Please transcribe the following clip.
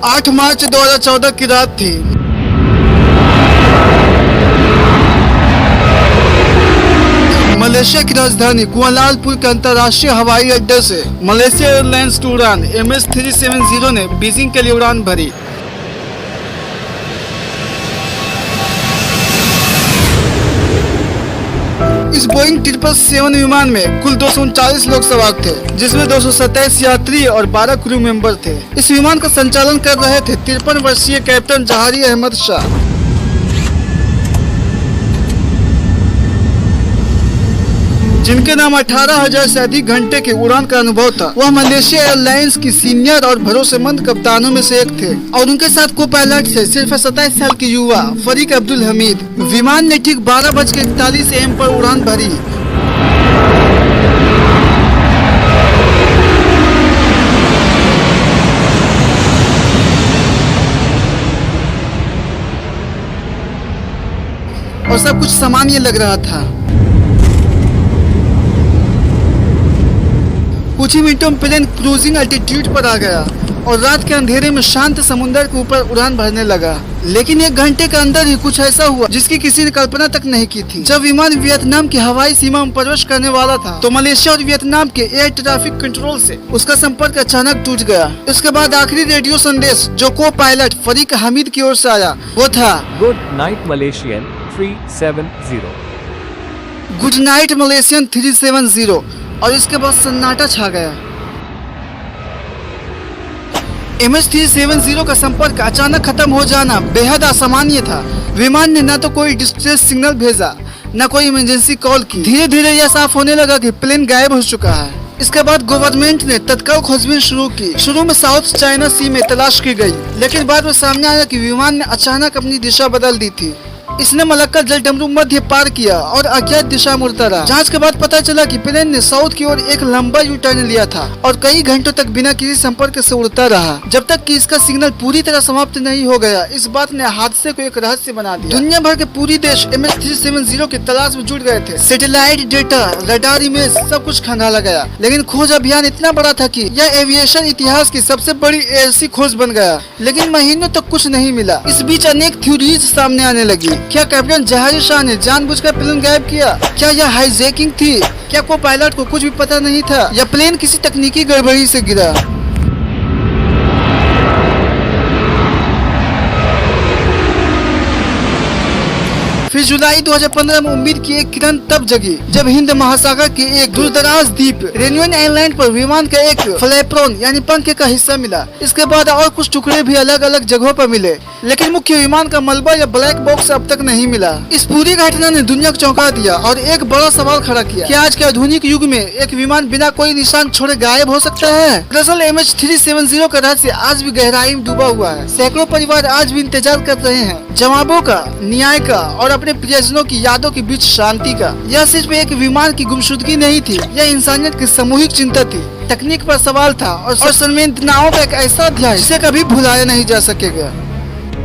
8 मार्च 2014 की रात थी। मलेशिया की राजधानी कुआलालंपुर के अंतर्राष्ट्रीय हवाई अड्डे से मलेशिया एयरलाइंस की उड़ान MH370 ने बीजिंग के लिए उड़ान भरी। इस बोइंग 777 विमान में कुल 239 लोग सवार थे, जिसमें 227 यात्री और 12 क्रू मेंबर थे। इस विमान का संचालन कर रहे थे 53 वर्षीय कैप्टन जहारी अहमद शाह। जिनके नाम 18,000 से अधिक घंटे के उड़ान का अनुभव था। वह मलेशिया एयरलाइंस की सीनियर और भरोसेमंद कप्तानों में से एक थे और उनके साथ को पायलट थे सिर्फ 27 साल के युवा फरीक अब्दुल हमीद। विमान ने ठीक 12:41 AM पर उड़ान भरी। और सब कुछ सामान्य लग रहा था। कुछ ही मिनटों में प्लेन क्रूजिंग अल्टीट्यूड पर आ गया और रात के अंधेरे में शांत समुद्र के ऊपर उड़ान भरने लगा। लेकिन 1 घंटे के अंदर ही कुछ ऐसा हुआ जिसकी किसी ने कल्पना तक नहीं की थी। जब विमान वियतनाम की हवाई सीमा में प्रवेश करने वाला था तो मलेशिया और वियतनाम के एयर ट्रैफिक कंट्रोल से उसका संपर्क अचानक टूट गया। इसके बाद आखिरी रेडियो संदेश जो को पायलट फरीक हमीद की ओर से आया वो था, good night Malaysian 370। Good night Malaysian 370। और इसके बाद सन्नाटा छा गया। MH370 का संपर्क अचानक खत्म हो जाना बेहद असामान्य था। विमान ने न तो कोई डिस्ट्रेस सिग्नल भेजा न कोई इमरजेंसी कॉल की। धीरे धीरे यह साफ होने लगा कि प्लेन गायब हो चुका है। इसके बाद गवर्नमेंट ने तत्काल खोजबीन शुरू की। शुरू में साउथ चाइना सी में तलाश की गई, लेकिन बाद में सामने आया कि विमान ने अचानक अपनी दिशा बदल दी थी। इसने मलक्का जलडमरू मध्य पार किया और अज्ञात दिशा में उड़ता रहा। जांच के बाद पता चला कि प्लेन ने साउथ की ओर एक लंबा यू टर्न लिया था और कई घंटों तक बिना किसी संपर्क से उड़ता रहा, जब तक कि इसका सिग्नल पूरी तरह समाप्त नहीं हो गया। इस बात ने हादसे को एक रहस्य बना दिया। दुनिया भर के पूरी देश MH370 की तलाश में जुट गए थे। सैटेलाइट डेटा, रडार इमेज सब कुछ खंगाला गया, लेकिन खोज अभियान इतना बड़ा था कि यह एविएशन इतिहास की सबसे बड़ी ऐसी खोज बन गया। लेकिन महीनों तक कुछ नहीं मिला। इस बीच अनेक थ्योरीज सामने आने लगी। क्या कैप्टन जहारी शाह ने जानबूझकर प्लेन गायब किया? क्या यह हाईजैकिंग थी? क्या को पायलट को कुछ भी पता नहीं था या प्लेन किसी तकनीकी गड़बड़ी से गिरा? फिर जुलाई 2015 में उम्मीद की एक किरण तब जगी जब हिंद महासागर के एक दूरदराज द्वीप रेनियन आइलैंड पर विमान का एक फ्लैपरोन यानी पंख का हिस्सा मिला। इसके बाद और कुछ टुकड़े भी अलग अलग जगहों पर मिले, लेकिन मुख्य विमान का मलबा या ब्लैक बॉक्स अब तक नहीं मिला। इस पूरी घटना ने दुनिया को चौंका दिया और एक बड़ा सवाल खड़ा किया, क्या आज के आधुनिक युग में एक विमान बिना कोई निशान छोड़े गायब हो सकता है? दरअसल MH370 का रहस्य आज भी गहराई में डूबा हुआ है। सैकड़ों परिवार आज भी इंतजार कर रहे हैं जवाबों का, न्याय का और अपने प्रियजनों की यादों के बीच शांति का। यह सिर्फ एक विमान की गुमशुदगी नहीं थी, यह इंसानियत की सामूहिक चिंता थी। तकनीक पर सवाल था और संवेदनाओं का एक ऐसा अध्याय जिसे कभी भुलाया नहीं जा सकेगा।